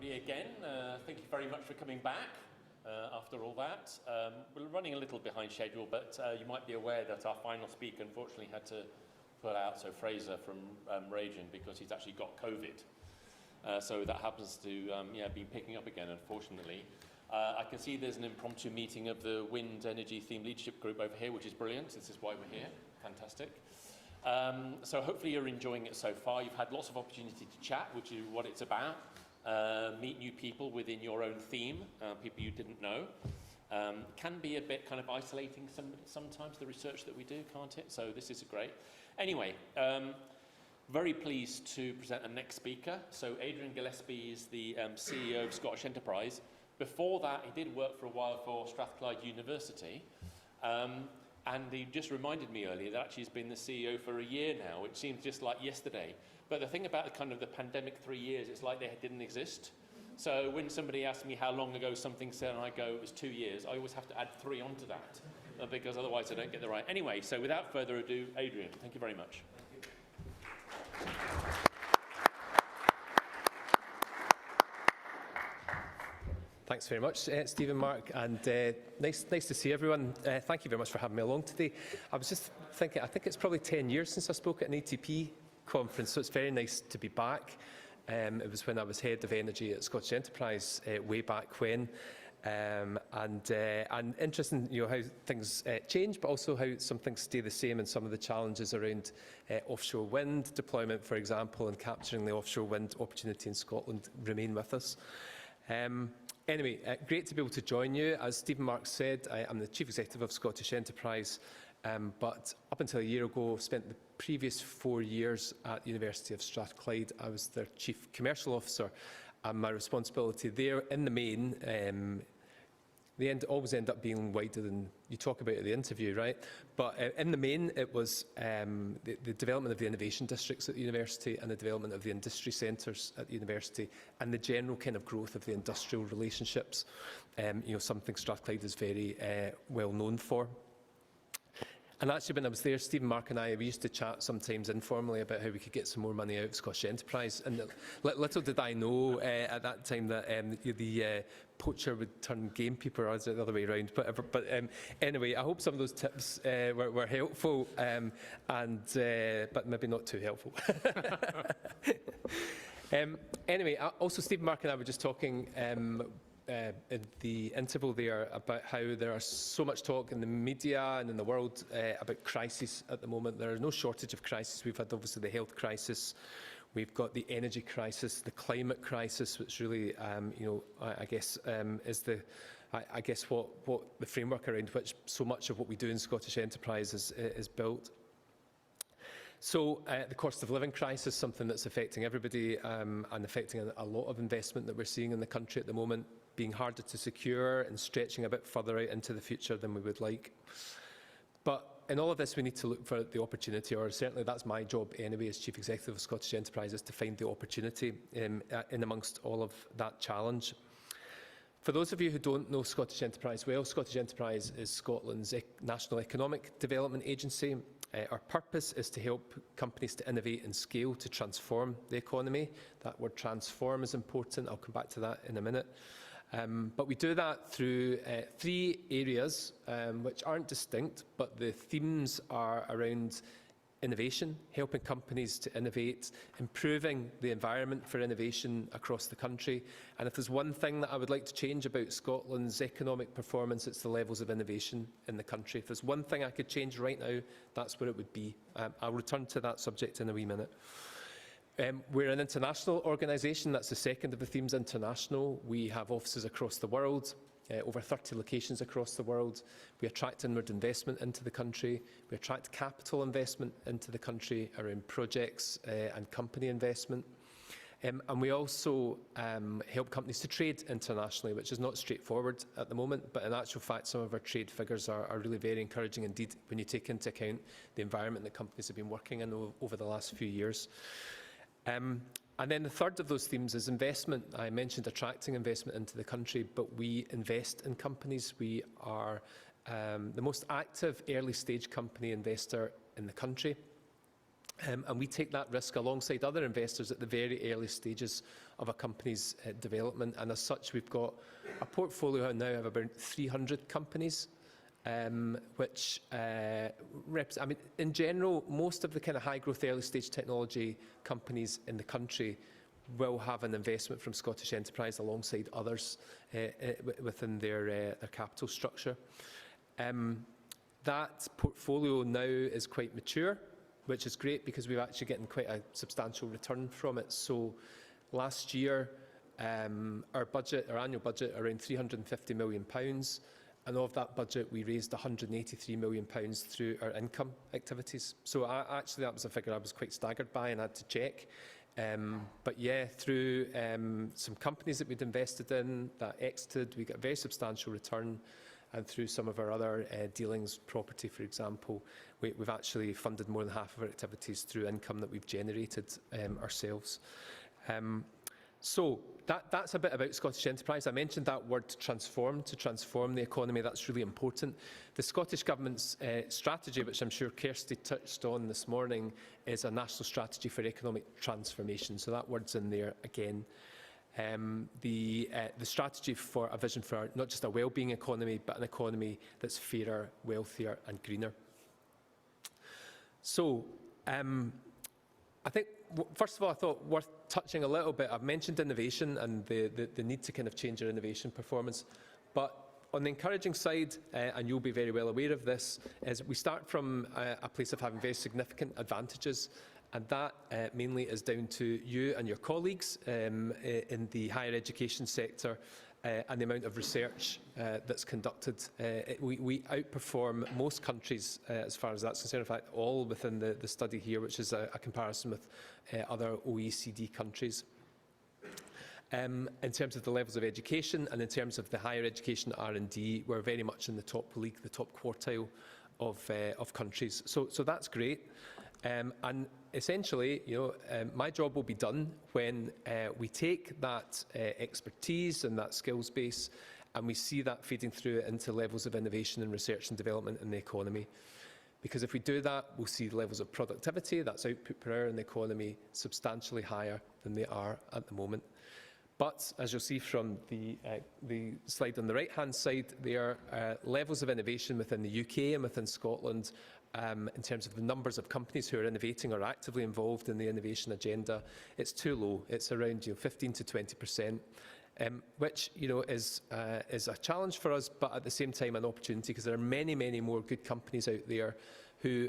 everybody again. Thank you very much for coming back after all that. We're running a little behind schedule, but you might be aware that our final speaker unfortunately had to pull out, so Fraser from Raging, because he's actually got COVID. So that happens to be picking up again, unfortunately. I can see there's an impromptu meeting of the Wind Energy Theme Leadership Group over here, which is brilliant. This is why we're here. Fantastic. So hopefully you're enjoying it so far. You've had lots of opportunity to chat, which is what it's about. Meet new people within your own theme, people you didn't know. Can be a bit kind of isolating sometimes, the research that we do, can't it? So this is great. Anyway, very pleased to present the next speaker. So Adrian Gillespie is the CEO of Scottish Enterprise. Before that, he did work for a while for Strathclyde University. And he just reminded me earlier that actually he's been the CEO for a year now, which seems just like yesterday. But the thing about the pandemic 3 years, it's like they didn't exist. So when somebody asks me how long ago something said, and I go, it was 2 years, I always have to add 3 onto that, because otherwise I don't get the right. Anyway, so without further ado, Adrian, thank you very much. Thanks very much, Stephen, Mark, and nice to see everyone. Thank you very much for having me along today. I was just thinking, I think it's probably 10 years since I spoke at an ETP conference, so it's very nice to be back. It was when I was head of energy at Scottish Enterprise way back when, and interesting, how things change, but also how some things stay the same, and some of the challenges around offshore wind deployment, for example, and capturing the offshore wind opportunity in Scotland remain with us. Anyway, great to be able to join you. As Stephen Mark said, I'm the Chief Executive of Scottish Enterprise, but up until a year ago, spent the previous 4 years at the University of Strathclyde. I was their Chief Commercial Officer, and my responsibility there, in the main, they always end up being wider than you talk about at the interview, right? But in the main, it was the development of the innovation districts at the university and the development of the industry centres at the university and the general kind of growth of the industrial relationships, something Strathclyde is very well known for. And actually, when I was there, Stephen, Mark and I, we used to chat sometimes informally about how we could get some more money out of Scottish Enterprise. And little did I know at that time that the poacher would turn gamekeeper, or is it the other way around? But anyway, I hope some of those tips were helpful, but maybe not too helpful. Anyway, also Stephen, Mark and I were just talking in the interval there about how there are so much talk in the media and in the world about crisis at the moment. There is no shortage of crisis. We've had obviously the health crisis, we've got the energy crisis, the climate crisis, which really, I guess is what the framework around which so much of what we do in Scottish Enterprise is built. So the cost of living crisis, something that's affecting everybody and affecting a lot of investment that we're seeing in the country at the moment, being harder to secure and stretching a bit further out into the future than we would like. But in all of this, we need to look for the opportunity, or certainly that's my job anyway as Chief Executive of Scottish Enterprise, is to find the opportunity in amongst all of that challenge. For those of you who don't know Scottish Enterprise well, Scottish Enterprise is Scotland's national economic development agency. Our purpose is to help companies to innovate and scale to transform the economy. That word transform is important. I'll come back to that in a minute. But we do that through 3 areas which aren't distinct, but the themes are around innovation, helping companies to innovate, improving the environment for innovation across the country. And if there's one thing that I would like to change about Scotland's economic performance, it's the levels of innovation in the country. If there's one thing I could change right now, that's where it would be. I'll return to that subject in a wee minute. We're an international organisation. That's the second of the themes, international. We have offices across the world, over 30 locations across the world. We attract inward investment into the country. We attract capital investment into the country around projects and company investment. And we also help companies to trade internationally, which is not straightforward at the moment, but in actual fact, some of our trade figures are really very encouraging indeed when you take into account the environment that companies have been working in over the last few years. And then the third of those themes is investment. I mentioned attracting investment into the country, but we invest in companies. We are the most active early stage company investor in the country. And we take that risk alongside other investors at the very early stages of a company's development. And as such, we've got a portfolio now of about 300 companies, which in general, most of the kind of high growth early stage technology companies in the country will have an investment from Scottish Enterprise alongside others within their capital structure. That portfolio now is quite mature, which is great because we're actually getting quite a substantial return from it. So last year, our annual budget, around £350 million, and of that budget, we raised £183 million through our income activities. So actually, that was a figure I was quite staggered by and had to check. But yeah, through some companies that we'd invested in that exited, we got a very substantial return. And through some of our other dealings, property, for example, we've actually funded more than half of our activities through income that we've generated ourselves. So that's a bit about Scottish Enterprise. I mentioned that word transform, to transform the economy. That's really important. The Scottish Government's strategy, which I'm sure Kirsty touched on this morning, is a national strategy for economic transformation. So that word's in there again. The strategy for a vision for not just a well-being economy, but an economy that's fairer, wealthier and greener. So I think, first of all, I thought worth touching a little bit. I've mentioned innovation and the need to kind of change our innovation performance. But on the encouraging side, and you'll be very well aware of this, is we start from a place of having very significant advantages. And that mainly is down to you and your colleagues in the higher education sector and the amount of research that's conducted. We outperform most countries as far as that's concerned. In fact, all within the study here, which is a comparison with other OECD countries. In terms of the levels of education and in terms of the higher education R&D, we're very much in the top league, the top quartile of countries. So that's great. And essentially, my job will be done when we take that expertise and that skills base and we see that feeding through into levels of innovation and research and development in the economy. Because if we do that, we'll see the levels of productivity, that's output per hour in the economy, substantially higher than they are at the moment. But as you'll see from the slide on the right-hand side, there are levels of innovation within the UK and within Scotland in terms of the numbers of companies who are innovating or actively involved in the innovation agenda. It's too low. It's around 15 to 20%, which is a challenge for us, but at the same time an opportunity, because there are many, many more good companies out there who,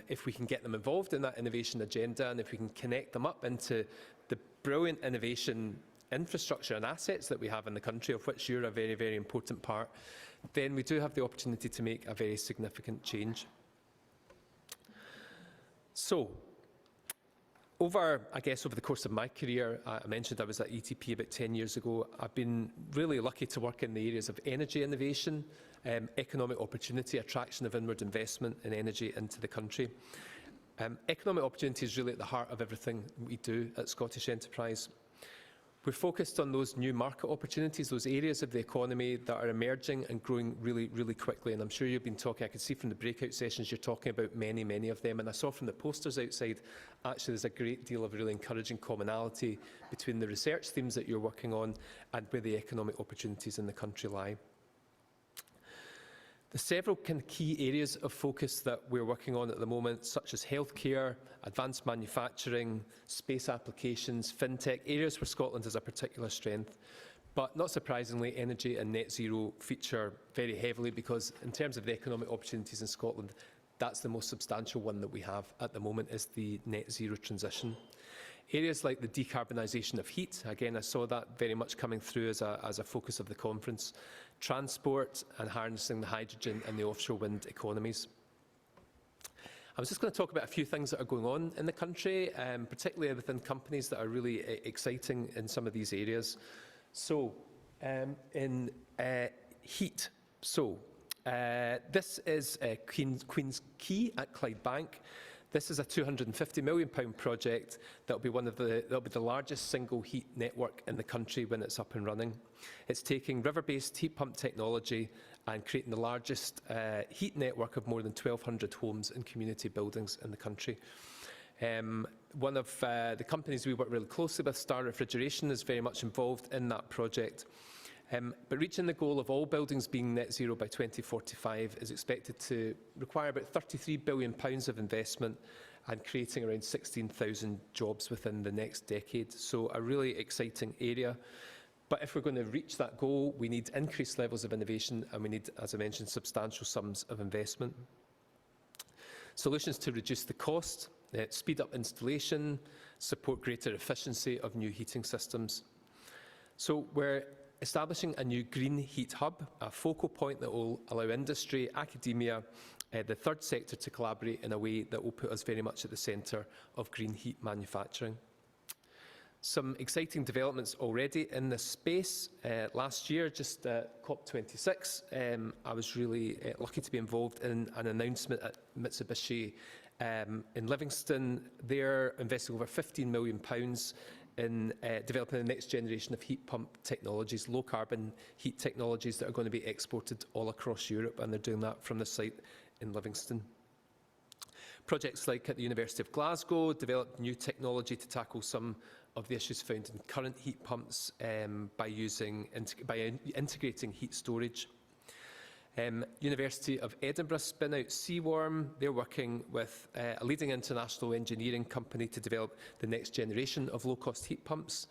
if we can get them involved in that innovation agenda and if we can connect them up into the brilliant innovation infrastructure and assets that we have in the country, of which you're a very, very important part, then we do have the opportunity to make a very significant change. So, over the course of my career, I mentioned I was at ETP about 10 years ago. I've been really lucky to work in the areas of energy innovation, economic opportunity, attraction of inward investment in energy into the country. Economic opportunity is really at the heart of everything we do at Scottish Enterprise. We're focused on those new market opportunities, those areas of the economy that are emerging and growing really, really quickly. And I'm sure you've been talking, I can see from the breakout sessions, you're talking about many, many of them. And I saw from the posters outside, actually there's a great deal of really encouraging commonality between the research themes that you're working on and where the economic opportunities in the country lie. There's several key areas of focus that we're working on at the moment, such as healthcare, advanced manufacturing, space applications, fintech, areas where Scotland has a particular strength. But not surprisingly, energy and net zero feature very heavily because in terms of the economic opportunities in Scotland, that's the most substantial one that we have at the moment, is the net zero transition. Areas like the decarbonisation of heat, again, I saw that very much coming through as a focus of the conference. Transport and harnessing the hydrogen and the offshore wind economies. I was just going to talk about a few things that are going on in the country, particularly within companies that are really exciting in some of these areas. So, in heat. So, this is Queen's Quay at Clydebank. This is a £250 million project that will be the largest single heat network in the country when it's up and running. It's taking river-based heat pump technology and creating the largest heat network of more than 1,200 homes and community buildings in the country. One of the companies we work really closely with, Star Refrigeration, is very much involved in that project. But reaching the goal of all buildings being net zero by 2045 is expected to require about £33 billion of investment and creating around 16,000 jobs within the next decade. So a really exciting area. But if we're going to reach that goal, we need increased levels of innovation and we need, as I mentioned, substantial sums of investment. Solutions to reduce the cost, speed up installation, support greater efficiency of new heating systems. So we're establishing a new green heat hub, a focal point that will allow industry, academia, the third sector to collaborate in a way that will put us very much at the centre of green heat manufacturing. Some exciting developments already in this space. Last year, just at COP26, I was really lucky to be involved in an announcement at Mitsubishi in Livingston. They're investing over £15 million in developing the next generation of heat pump technologies, low carbon heat technologies that are going to be exported all across Europe, and they're doing that from the site in Livingston. Projects like at the University of Glasgow developed new technology to tackle some of the issues found in current heat pumps by integrating heat storage. University of Edinburgh spin out Seaworm. They're working with a leading international engineering company to develop the next generation of low-cost heat pumps.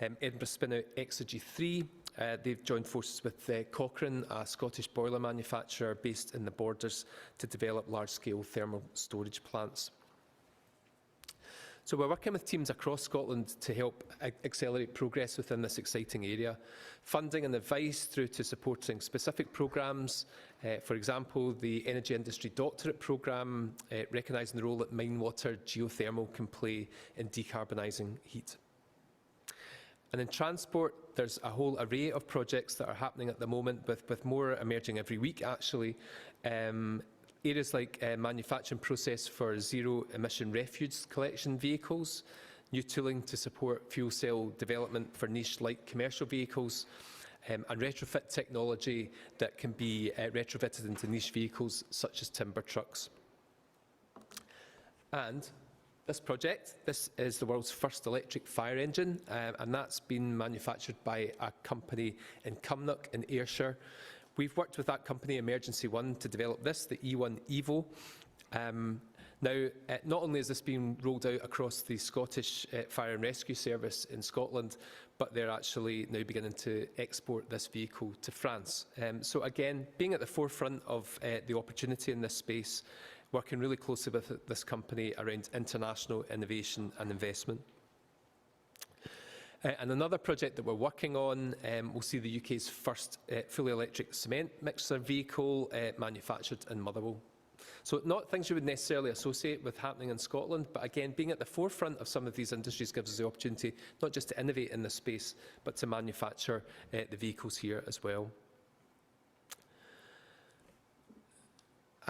Edinburgh spin out Exergy 3. They've joined forces with Cochrane, a Scottish boiler manufacturer based in the Borders, to develop large-scale thermal storage plants. So we're working with teams across Scotland to help accelerate progress within this exciting area. Funding and advice through to supporting specific programmes. For example, the Energy Industry Doctorate Programme, recognising the role that mine water geothermal can play in decarbonising heat. And in transport, there's a whole array of projects that are happening at the moment, with more emerging every week, actually. Areas like manufacturing process for zero-emission refuse collection vehicles, new tooling to support fuel cell development for niche light commercial vehicles, and retrofit technology that can be retrofitted into niche vehicles such as timber trucks. And this is the world's first electric fire engine, and that's been manufactured by a company in Cumnock in Ayrshire. We've worked with that company, Emergency One, to develop this, the E1 Evo. Now, not only is this being rolled out across the Scottish Fire and Rescue Service in Scotland, but they're actually now beginning to export this vehicle to France. So again, being at the forefront of the opportunity in this space, working really closely with this company around international innovation and investment. And another project that we're working on will see the UK's first fully electric cement mixer vehicle manufactured in Motherwell. So not things you would necessarily associate with happening in Scotland, but again, being at the forefront of some of these industries gives us the opportunity not just to innovate in this space, but to manufacture the vehicles here as well.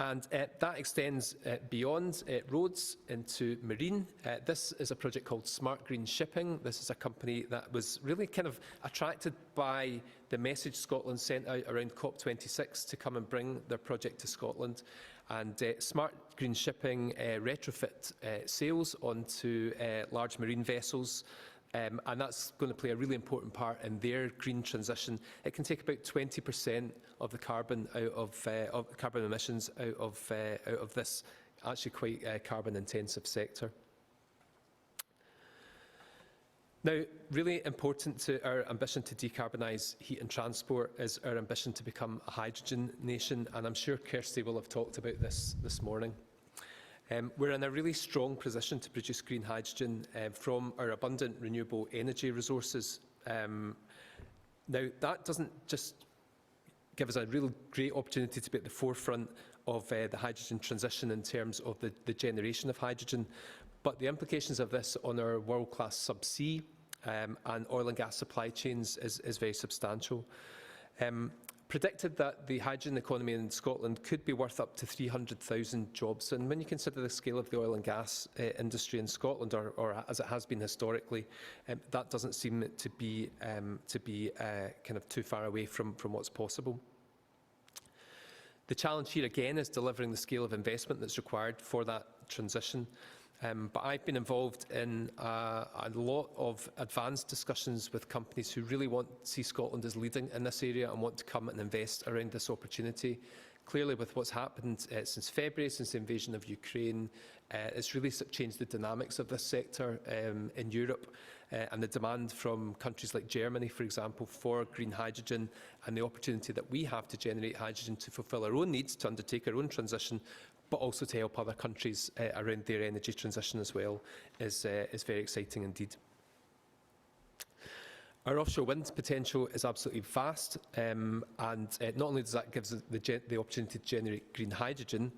And that extends beyond roads into marine. This is a project called Smart Green Shipping. This is a company that was really kind of attracted by the message Scotland sent out around COP26 to come and bring their project to Scotland. And Smart Green Shipping retrofit sails onto large marine vessels. And that's going to play a really important part in their green transition. It can take about 20% of the carbon out of carbon emissions out of this actually quite carbon-intensive sector. Now, really important to our ambition to decarbonise heat and transport is our ambition to become a hydrogen nation, and I'm sure Kirsty will have talked about this morning. We're in a really strong position to produce green hydrogen from our abundant renewable energy resources. Now, that doesn't just give us a really great opportunity to be at the forefront of the hydrogen transition in terms of the generation of hydrogen, but the implications of this on our world-class subsea and oil and gas supply chains is very substantial. Predicted that the hydrogen economy in Scotland could be worth up to 300,000 jobs. And when you consider the scale of the oil and gas industry in Scotland, or as it has been historically, that doesn't seem to be kind of too far away from what's possible. The challenge here again is delivering the scale of investment that's required for that transition. But I've been involved in a lot of advanced discussions with companies who really want to see Scotland as leading in this area and want to come and invest around this opportunity. Clearly, with what's happened since February, since the invasion of Ukraine, it's really changed the dynamics of this sector in Europe, and the demand from countries like Germany, for example, for green hydrogen, and the opportunity that we have to generate hydrogen to fulfil our own needs, to undertake our own transition, but also to help other countries around their energy transition as well, is very exciting indeed. Our offshore wind potential is absolutely vast, and not only does that give us the opportunity to generate green hydrogen,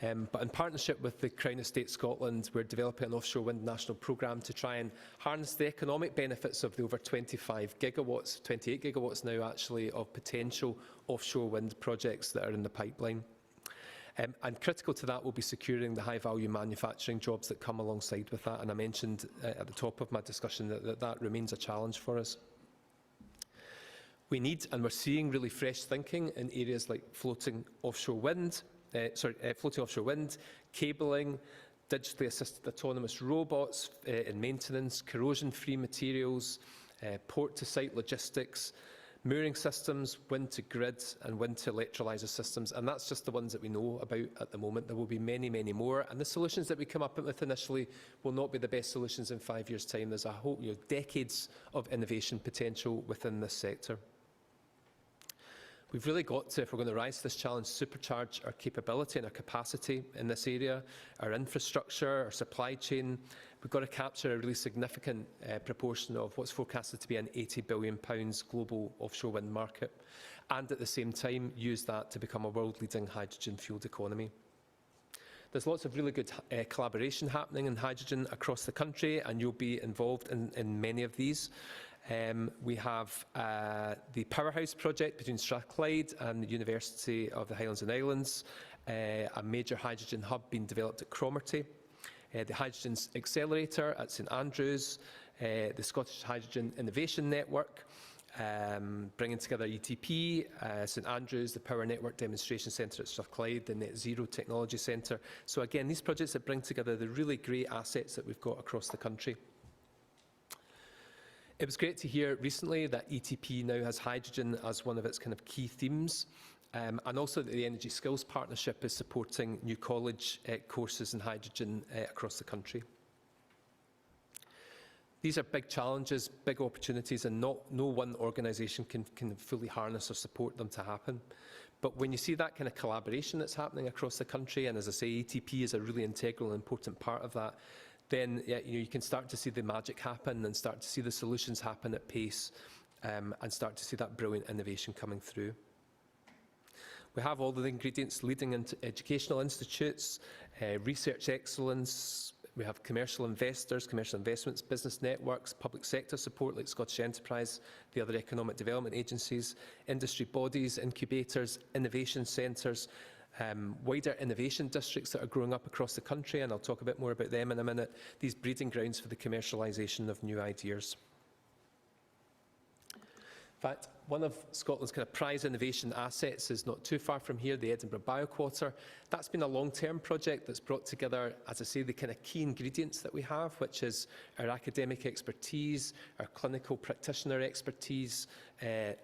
but in partnership with the Crown Estate Scotland, we're developing an offshore wind national programme to try and harness the economic benefits of the over 25 gigawatts, 28 gigawatts now actually, of potential offshore wind projects that are in the pipeline. And critical to that will be securing the high-value manufacturing jobs that come alongside with that. And I mentioned at the top of my discussion that remains a challenge for us. We need, and we're seeing really fresh thinking in areas like floating offshore wind, cabling, digitally assisted autonomous robots in maintenance, corrosion-free materials, port-to-site logistics, mooring systems, wind-to-grid and wind-to-electrolyser systems, and that's just the ones that we know about at the moment. There will be many, many more, and the solutions that we come up with initially will not be the best solutions in 5 years' time. There's a whole decades of innovation potential within this sector. We've really got to, if we're going to rise to this challenge, supercharge our capability and our capacity in this area, our infrastructure, our supply chain. We've got to capture a really significant proportion of what's forecasted to be an £80 billion global offshore wind market, and at the same time use that to become a world-leading hydrogen-fuelled economy. There's lots of really good collaboration happening in hydrogen across the country, and you'll be involved in many of these. We have the Powerhouse project between Strathclyde and the University of the Highlands and Islands, a major hydrogen hub being developed at Cromarty, the Hydrogen Accelerator at St Andrews, the Scottish Hydrogen Innovation Network, bringing together ETP, St Andrews, the Power Network Demonstration Centre at Strathclyde, the Net Zero Technology Centre. So again, these projects that bring together the really great assets that we've got across the country. It was great to hear recently that ETP now has hydrogen as one of its kind of key themes, and also that the Energy Skills Partnership is supporting new college courses in hydrogen across the country. These are big challenges, big opportunities, and no one organisation can fully harness or support them to happen. But when you see that kind of collaboration that's happening across the country, and as I say, ETP is a really integral and important part of that, then you can start to see the magic happen and start to see the solutions happen at pace, and start to see that brilliant innovation coming through. We have all the ingredients leading into educational institutes, research excellence. We have commercial investors, commercial investments, business networks, public sector support like Scottish Enterprise, the other economic development agencies, industry bodies, incubators, innovation centres, wider innovation districts that are growing up across the country, and I'll talk a bit more about them in a minute, these breeding grounds for the commercialisation of new ideas. In fact, one of Scotland's kind of prize innovation assets is not too far from here, the Edinburgh Bioquarter. That's been a long-term project that's brought together, as I say, the kind of key ingredients that we have, which is our academic expertise, our clinical practitioner expertise,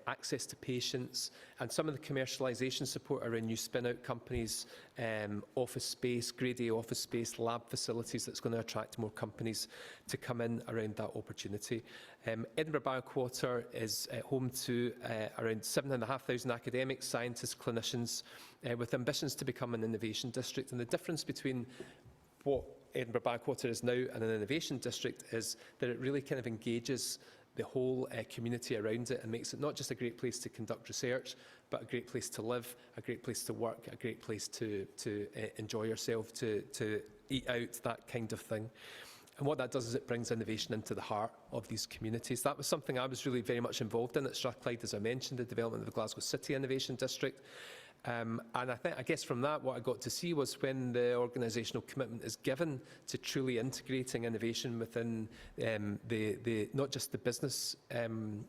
access to patients, and some of the commercialisation support around new spin-out companies, office space, Grade A office space, lab facilities that's going to attract more companies to come in around that opportunity. Edinburgh Bioquarter is home to around 7,500 academics, scientists, clinicians, with ambitions to become an innovation district. And the difference between what Edinburgh Bioquarter is now and an innovation district is that it really kind of engages the whole community around it and makes it not just a great place to conduct research, but a great place to live, a great place to work, a great place to enjoy yourself, to eat out, that kind of thing. And what that does is it brings innovation into the heart of these communities. That was something I was really very much involved in at Strathclyde, as I mentioned, the development of the Glasgow City Innovation District. And I guess from that, what I got to see was when the organisational commitment is given to truly integrating innovation within not just the business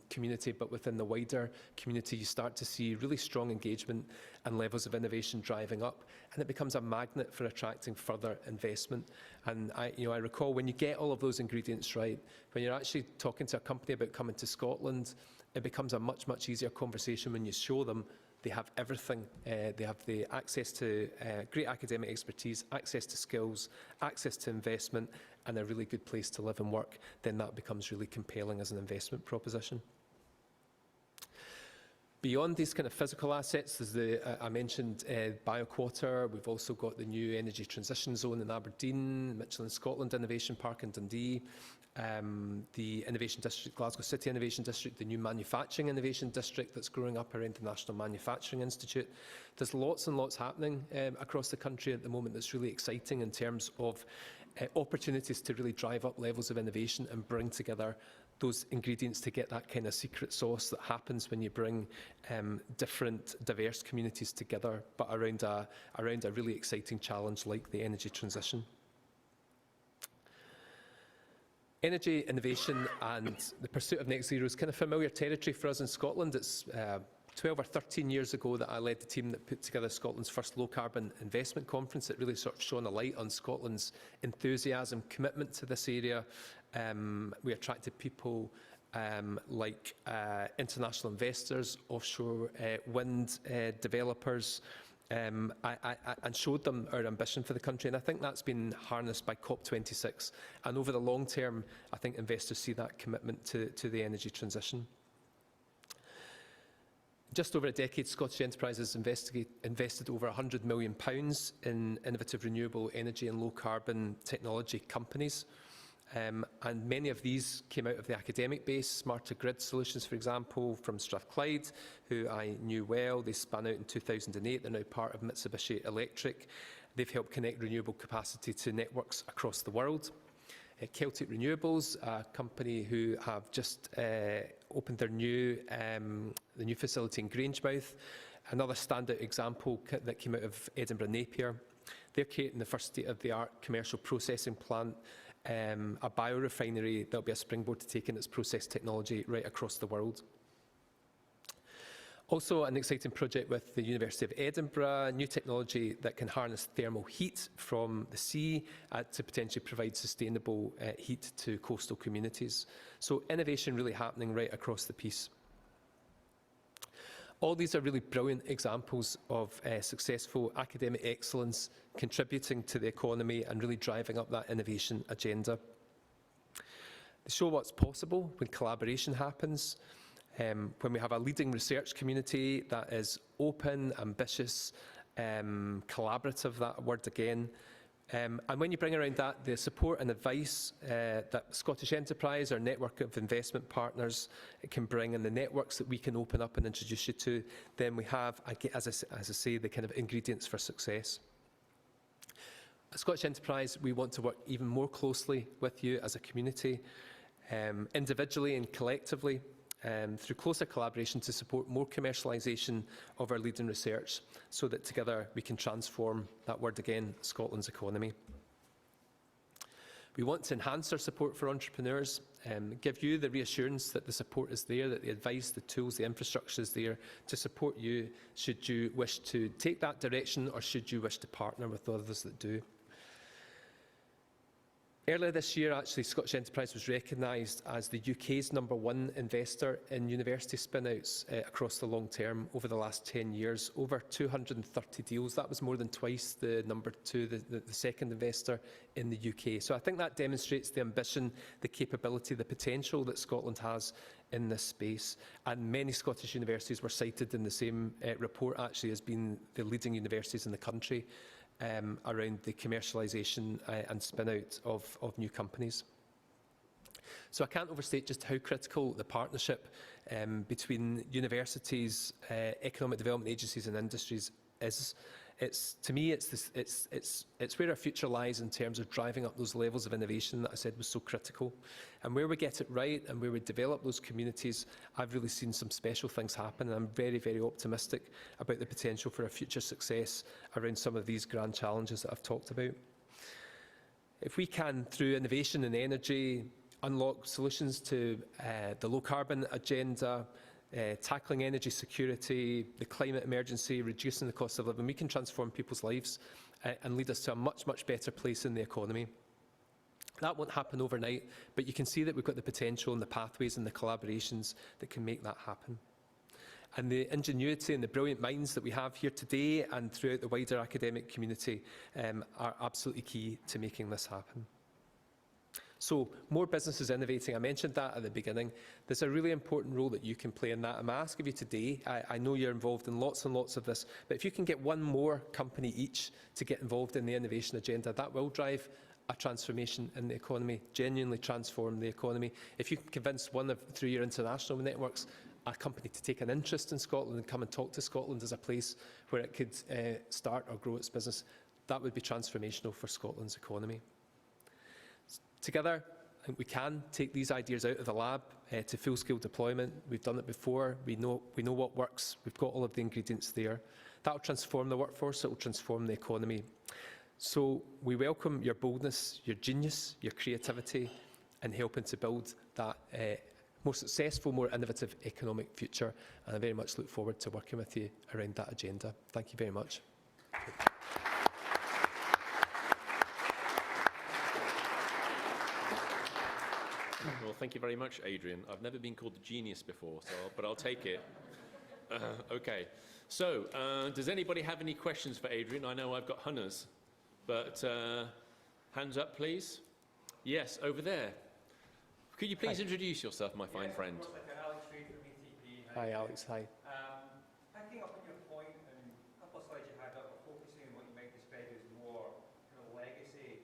community, but within the wider community, you start to see really strong engagement and levels of innovation driving up, and it becomes a magnet for attracting further investment. And I recall when you get all of those ingredients right, when you're actually talking to a company about coming to Scotland, it becomes a much, much easier conversation when you show them they have everything. They have the access to great academic expertise, access to skills, access to investment, and a really good place to live and work. Then that becomes really compelling as an investment proposition. Beyond these kind of physical assets, there's I mentioned BioQuater. We've also got the new energy transition zone in Aberdeen, Mitchell in Scotland Innovation Park in Dundee, the Innovation District, Glasgow City Innovation District, the new Manufacturing Innovation District that's growing up around the National Manufacturing Institute. There's lots and lots happening across the country at the moment that's really exciting in terms of opportunities to really drive up levels of innovation and bring together those ingredients to get that kind of secret sauce that happens when you bring different, diverse communities together, but around a really exciting challenge like the energy transition. Energy innovation and the pursuit of net zero is kind of familiar territory for us in Scotland. It's 12 or 13 years ago that I led the team that put together Scotland's first low-carbon investment conference. It really sort of shone a light on Scotland's enthusiasm, commitment to this area. We attracted people like international investors, offshore wind developers, and showed them our ambition for the country. And I think that's been harnessed by COP26. And over the long term, I think investors see that commitment to the energy transition. Just over a decade, Scottish Enterprises invested over £100 million in innovative renewable energy and low-carbon technology companies. And many of these came out of the academic base. Smarter Grid Solutions, for example, from Strathclyde, who I knew well. They spun out in 2008. They're now part of Mitsubishi Electric. They've helped connect renewable capacity to networks across the world. Celtic Renewables, a company who have just opened their new facility in Grangemouth. Another standout example that came out of Edinburgh Napier. They're creating the first state-of-the-art commercial processing plant, a biorefinery that will be a springboard to taking its process technology right across the world. Also an exciting project with the University of Edinburgh, new technology that can harness thermal heat from the sea to potentially provide sustainable heat to coastal communities. So innovation really happening right across the piece. All these are really brilliant examples of successful academic excellence contributing to the economy and really driving up that innovation agenda. They show what's possible when collaboration happens, when we have a leading research community that is open, ambitious, collaborative, that word again. And when you bring around that the support and advice that Scottish Enterprise, our network of investment partners, can bring, and the networks that we can open up and introduce you to, then we have, as I say, the kind of ingredients for success. At Scottish Enterprise, we want to work even more closely with you as a community, individually and collectively, through closer collaboration to support more commercialisation of our leading research so that together we can transform, that word again, Scotland's economy. We want to enhance our support for entrepreneurs, give you the reassurance that the support is there, that the advice, the tools, the infrastructure is there to support you should you wish to take that direction or should you wish to partner with others that do. Earlier this year, actually, Scottish Enterprise was recognised as the UK's #1 investor in university spin-outs across the long term over the last 10 years. Over 230 deals. That was more than twice the #2, the second investor in the UK. So I think that demonstrates the ambition, the capability, the potential that Scotland has in this space. And many Scottish universities were cited in the same report, actually, as being the leading universities in the country. Around the commercialisation and spin-out of new companies. So I can't overstate just how critical the partnership between universities, economic development agencies and industries is. to me, it's where our future lies in terms of driving up those levels of innovation that I said was so critical. And where we get it right and where we develop those communities, I've really seen some special things happen, and I'm very, very optimistic about the potential for our future success around some of these grand challenges that I've talked about. If we can, through innovation and energy, unlock solutions to the low-carbon agenda, tackling energy security, the climate emergency, reducing the cost of living, we can transform people's lives and lead us to a much, much better place in the economy. That won't happen overnight, but you can see that we've got the potential and the pathways and the collaborations that can make that happen. And the ingenuity and the brilliant minds that we have here today and throughout the wider academic community are absolutely key to making this happen. So, more businesses innovating. I mentioned that at the beginning. There's a really important role that you can play in that. I'm asking you today, I know you're involved in lots and lots of this, but if you can get one more company each to get involved in the innovation agenda, that will drive a transformation in the economy, genuinely transform the economy. If you can convince through your international networks, a company to take an interest in Scotland and come and talk to Scotland as a place where it could start or grow its business, that would be transformational for Scotland's economy. Together, I think we can take these ideas out of the lab to full-scale deployment. We've done it before. We know what works. We've got all of the ingredients there. That will transform the workforce. It will transform the economy. So we welcome your boldness, your genius, your creativity in helping to build that more successful, more innovative economic future. And I very much look forward to working with you around that agenda. Thank you very much. Well, thank you very much, Adrian. I've never been called a genius before, but I'll take it. Okay. So, does anybody have any questions for Adrian? I know I've got hunters, but hands up, please. Yes, over there. Could you please introduce yourself, my fine friend? Of course, Alex Reid from ETP. Hi, Alex. Hi. Picking up on your point, and a couple of slides you had up, focusing on what you might describe as more kind of legacy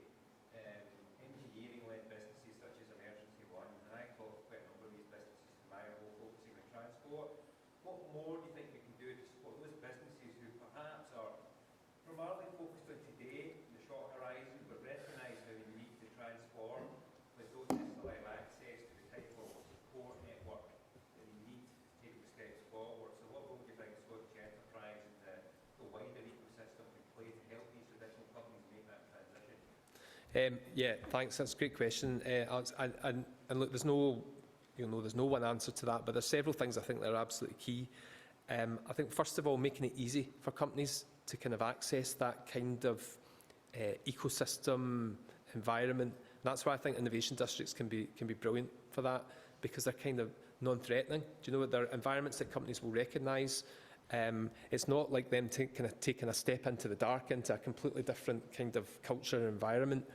engineering-led businesses such as Emergency One, and I talk quite a number of these businesses in my role focusing on transport. What more do you think we can do to support those businesses who perhaps are primarily focused on today, in the short horizon, but recognise how they need to transform, but don't necessarily have access to the type of support network that they need to take the steps forward? So what role do you think Scottish Enterprise and the wider ecosystem can play to help these traditional companies make that transition? Yeah, thanks. That's a great question, Alex. And look, there's no one answer to that, but there's several things I think that are absolutely key. I think first of all, making it easy for companies to kind of access that kind of ecosystem environment. That's why I think innovation districts can be brilliant for that, because they're kind of non-threatening. Do you know what? They're environments that companies will recognise. It's not like them taking a step into the dark, into a completely different kind of culture and environment.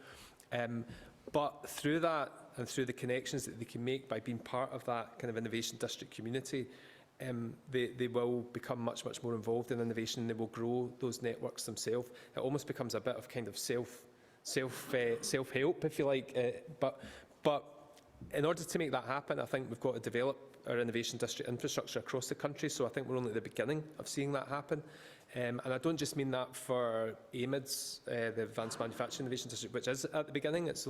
But through that and through the connections that they can make by being part of that kind of innovation district community, they will become much, much more involved in innovation, and they will grow those networks themselves. It almost becomes a bit of kind of self-help, if you like. But in order to make that happen, I think we've got to develop our innovation district infrastructure across the country. So I think we're only at the beginning of seeing that happen. And I don't just mean that for AMIDS, the Advanced Manufacturing Innovation District, which is at the beginning. It's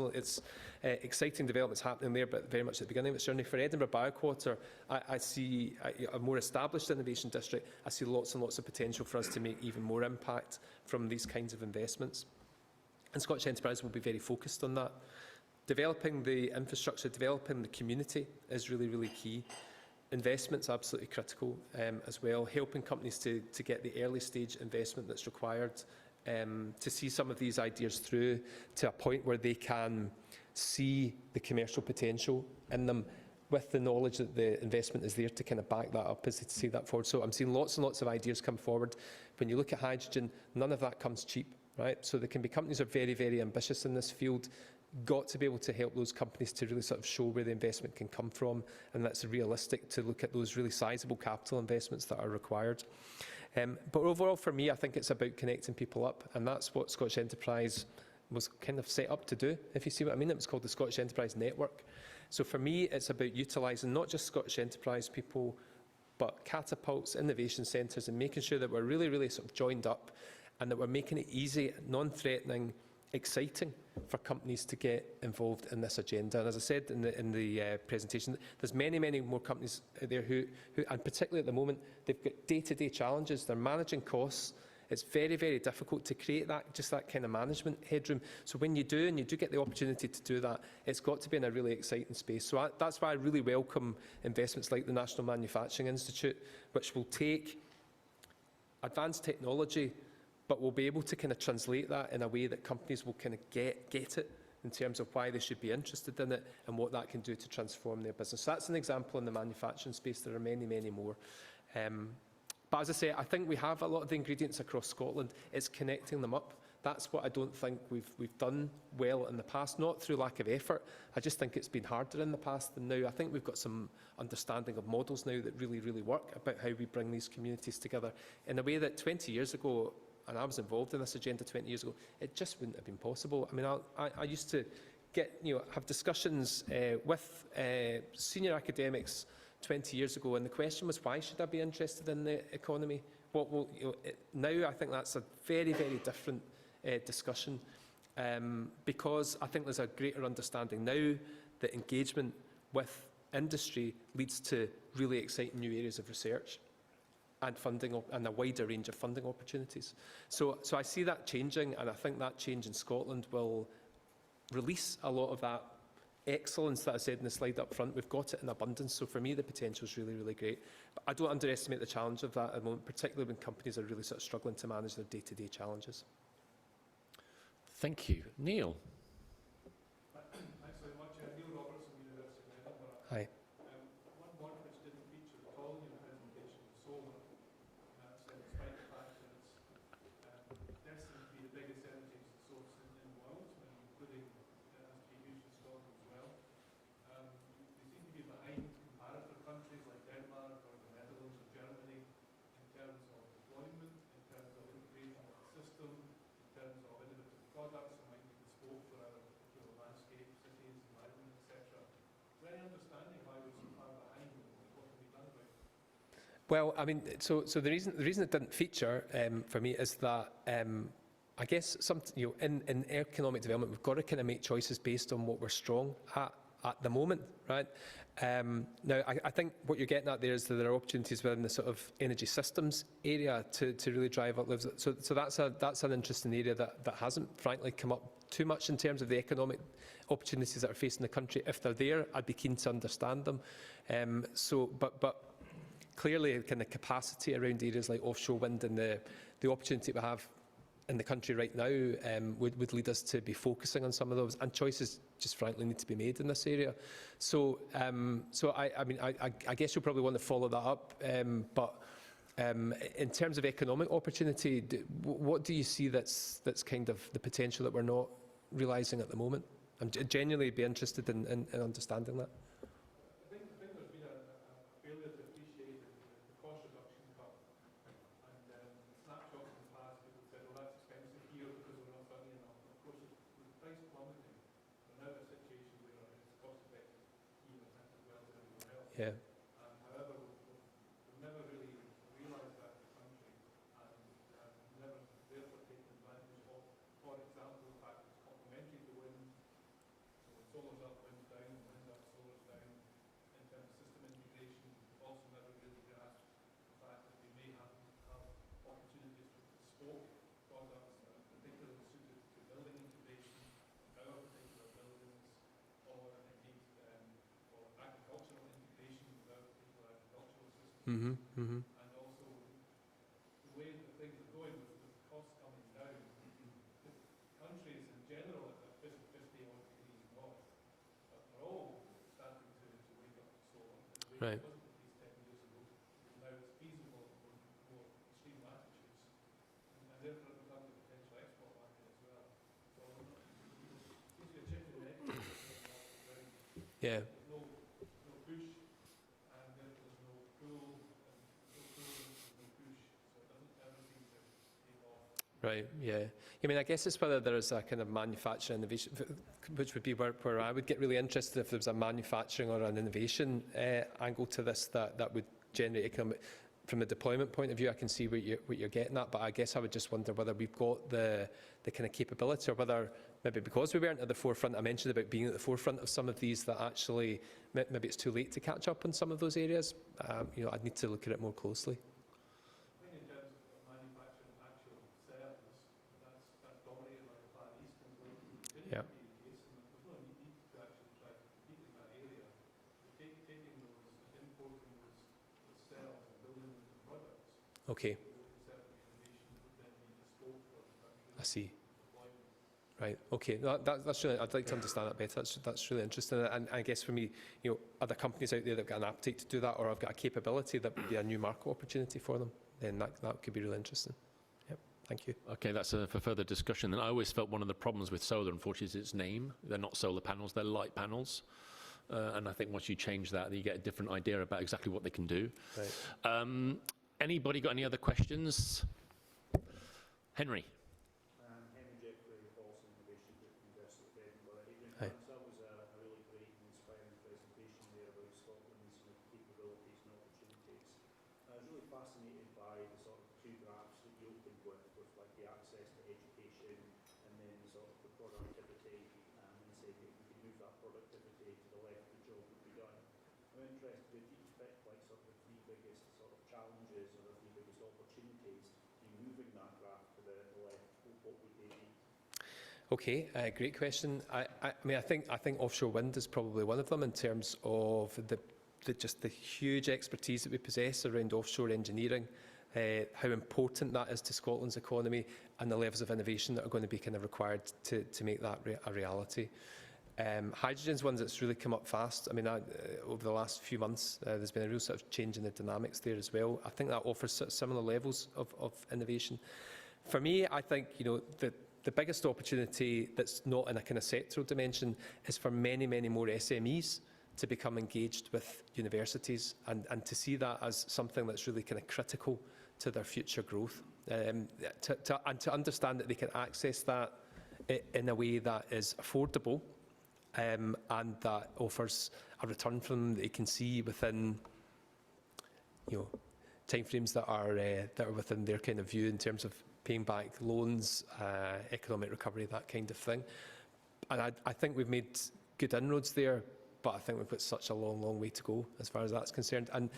exciting developments happening there, but very much at the beginning of its journey. For Edinburgh Bioquarter, I see a more established innovation district. I see lots and lots of potential for us to make even more impact from these kinds of investments. And Scottish Enterprise will be very focused on that. Developing the infrastructure, developing the community is really, really key. Investment's absolutely critical as well, helping companies to get the early stage investment that's required to see some of these ideas through to a point where they can see the commercial potential in them with the knowledge that the investment is there to kind of back that up as they see that forward. So I'm seeing lots and lots of ideas come forward. When you look at hydrogen, none of that comes cheap, right? So there can be companies that are very, very ambitious in this field. Got to be able to help those companies to really sort of show where the investment can come from, and that's realistic to look at those really sizable capital investments that are required. But overall for me, I think it's about connecting people up, and that's what Scottish Enterprise was kind of set up to do, if you see what I mean. It was called the Scottish Enterprise Network. So for me, it's about utilising not just Scottish Enterprise people, but catapults, innovation centres, and making sure that we're really, really sort of joined up and that we're making it easy, non-threatening, exciting for companies to get involved in this agenda. And as I said in the presentation, there's many, many more companies out there who, and particularly at the moment, they've got day-to-day challenges. They're managing costs. It's very, very difficult to create that kind of management headroom. So when you do, and you do get the opportunity to do that, it's got to be in a really exciting space. So that's why I really welcome investments like the National Manufacturing Institute, which will take advanced technology, but we'll be able to kind of translate that in a way that companies will kind of get it in terms of why they should be interested in it and what that can do to transform their business. So that's an example in the manufacturing space. There are many, many more. But as I say, I think we have a lot of the ingredients across Scotland. It's connecting them up. That's what I don't think we've done well in the past, not through lack of effort. I just think it's been harder in the past than now. I think we've got some understanding of models now that really, really work about how we bring these communities together in a way that 20 years ago, and I was involved in this agenda 20 years ago, it just wouldn't have been possible. I mean, I used to have discussions with senior academics 20 years ago, and the question was, why should I be interested in the economy? Now I think that's a very, very different discussion, because I think there's a greater understanding now that engagement with industry leads to really exciting new areas of research and funding, and a wider range of funding opportunities. So I see that changing, and I think that change in Scotland will release a lot of that excellence that I said in the slide up front. We've got it in abundance, so for me the potential is really, really great. But I don't underestimate the challenge of that at the moment, particularly when companies are really sort of struggling to manage their day-to-day challenges. Thank you. Neil. Thanks very much. Neil Roberts from the University of Edinburgh. Hi. One word which didn't feature at all in your presentation was solar. So despite the fact that it's destined to be the biggest energy source in the world, including it has to be used in Scotland as well. We seem to be behind comparator countries like Denmark or the Netherlands or Germany in terms of deployment, in terms of integration of the system, in terms of innovative products that might be bespoke for our particular landscape, cities, environment, etc. Is there any understanding why we're so far behind and what can be done about it? Well, I mean, so the reason it didn't feature for me is that I guess in economic development we've got to kind of make choices based on what we're strong at the moment, right? Now, I think what you're getting at there is that there are opportunities within the sort of energy systems area to really drive up lives. So that's an interesting area that hasn't frankly come up too much in terms of the economic opportunities that are facing the country. If they're there, I'd be keen to understand them. But clearly, kind of capacity around areas like offshore wind and the opportunity we have in the country right now would lead us to be focusing on some of those, and choices just frankly need to be made in this area. So I guess you'll probably want to follow that up. But in terms of economic opportunity, what do you see that's kind of the potential that we're not realising at the moment? I'm genuinely be interested in understanding that. I think there's been a failure to appreciate the cost reduction curve. And snapshots in the past, people said, well, that's expensive here because we're not funding enough. And of course, with the price plummeting, we're now in a situation where it's cost effective here as well as everywhere else. Yeah. However, we've never really realised that in the country, and never therefore taken advantage of, for example, the fact it's complementary to wind. So when solar's up, wind's down, wind's up, solar's down. In terms of system integration, we've also never really grasped the fact that we may have opportunities for bespoke products that are particularly suited to building integration, our particular buildings, or indeed for agricultural integration with our particular agricultural systems. And also the way that things are going with the costs coming down, the countries in general are 50 odd degrees north, but they're all starting to wake up to solar. Right. It wasn't the case 10 years ago. Now it's feasible for more extreme latitudes, and therefore it becomes a potential export market as well. So it seems to be a chicken and egg. Yeah. There's no push, and therefore there's no pull, and no pull, there's no push. So it doesn't ever seem to take off. Right, yeah. I mean, I guess it's whether there is a kind of manufacturing innovation, which would be where I would get really interested if there was a manufacturing or an innovation angle to this that would generate economic. from a deployment point of view, I can see what you're getting at, but I guess I would just wonder whether we've got the kind of capability, or whether maybe because we weren't at the forefront, I mentioned about being at the forefront of some of these, that actually maybe it's too late to catch up on some of those areas. You know, I'd need to look at it more closely. I think in terms of manufacturing actual cells, that's dominated by the Far East, and so it didn't Yeah. be the case, and there's no need to actually try to compete in that area. Taking those, importing those cells and building them into products, Okay, certain innovation would then be bespoke for the country. I see. Deployment. Right. Okay. No, that's really. I'd like to understand that better. That's really interesting. And I guess for me, you know, are there companies out there that've got an appetite to do that, or have got a capability that would be a new market opportunity for them? Then that could be really interesting. Yep. Thank you. Okay, that's for further discussion. And I always felt one of the problems with solar, unfortunately, is its name. They're not solar panels, they're light panels. And I think once you change that, you get a different idea about exactly what they can do. Right. Anybody got any other questions? Henry. Henry Jeffrey, Policy Innovation Group, University of Edinburgh. Adrian, Hi. that was a really great and inspiring presentation there about Scotland's capabilities and opportunities. I was really fascinated by the sort of two graphs that you opened with like the access to education and then sort of the productivity, and say that we could move that productivity to the left, the job would be done. I'm interested, do you expect like sort of the three biggest sort of challenges or the three biggest opportunities in moving that graph to the left? What would they be? Okay, great question. I mean, I think offshore wind is probably one of them, in terms of just the huge expertise that we possess around offshore engineering, how important that is to Scotland's economy, and the levels of innovation that are going to be kind of required to make that a reality. Hydrogen's one that's really come up fast. I mean, over the last few months, there's been a real sort of change in the dynamics there as well. I think that offers sort of similar levels of innovation. For me, I think, you know, the biggest opportunity that's not in a kind of sectoral dimension is for many, many more SMEs to become engaged with universities, and to see that as something that's really kind of critical to their future growth, and to understand that they can access that in a way that is affordable, and that offers a return from them that they can see within, you know, timeframes that are within their kind of view in terms of paying back loans, economic recovery, that kind of thing. And I think we've made good inroads there, but I think we've got such a long, long way to go as far as that's concerned. And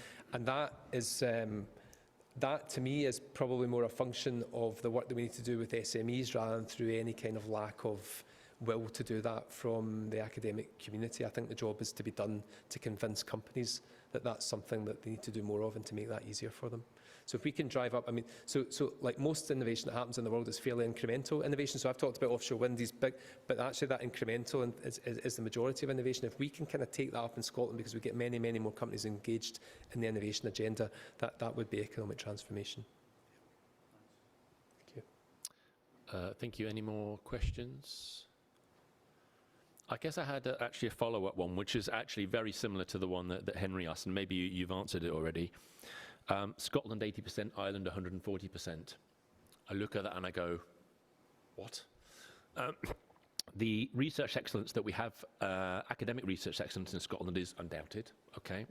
that is, that to me is probably more a function of the work that we need to do with SMEs, rather than through any kind of lack of will to do that from the academic community. I think the job is to be done to convince companies that that's something that they need to do more of, and to make that easier for them. So if we can drive up, I mean, so like most innovation that happens in the world is fairly incremental innovation. So I've talked about offshore wind, these big, but actually that incremental is the majority of innovation. If we can kind of take that up in Scotland, because we get many, many more companies engaged in the innovation agenda, that would be economic transformation. Thank you. Thank you. Any more questions? I guess I had actually a follow-up one, which is actually very similar to the one that Henry asked, and maybe you've answered it already. Scotland 80%, Ireland 140%. I look at that and I go, what? The research excellence that we have, academic research excellence in Scotland is undoubted, okay?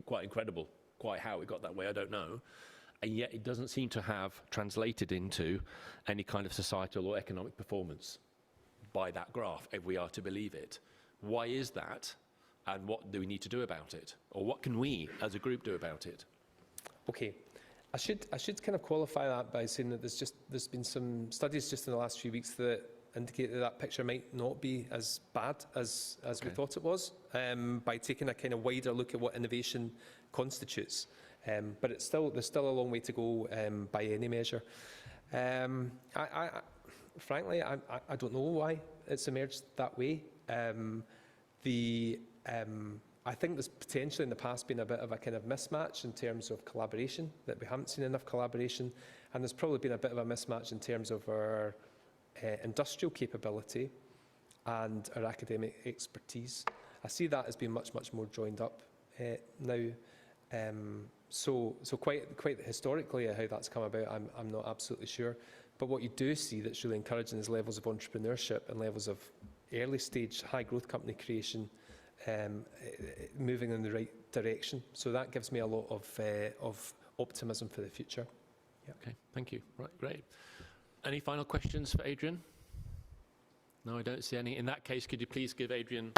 Quite incredible. Quite how it got that way, I don't know. And yet it doesn't seem to have translated into any kind of societal or economic performance by that graph, if we are to believe it. Why is that? And what do we need to do about it? Or what can we, as a group, do about it? Okay, I should kind of qualify that by saying that there's been some studies just in the last few weeks that indicate that picture might not be as bad as we thought it was, by taking a kind of wider look at what innovation constitutes. But there's still a long way to go by any measure. Frankly, I don't know why it's emerged that way. I think there's potentially in the past been a bit of a kind of mismatch in terms of collaboration, that we haven't seen enough collaboration, and there's probably been a bit of a mismatch in terms of our industrial capability and our academic expertise. I see that as being much, much more joined up now. So quite historically how that's come about, I'm not absolutely sure. But what you do see that's really encouraging is levels of entrepreneurship and levels of early stage high growth company creation moving in the right direction. So that gives me a lot of optimism for the future. Okay, thank you. Right, great. Any final questions for Adrian? No, I don't see any. In that case, could you please give Adrian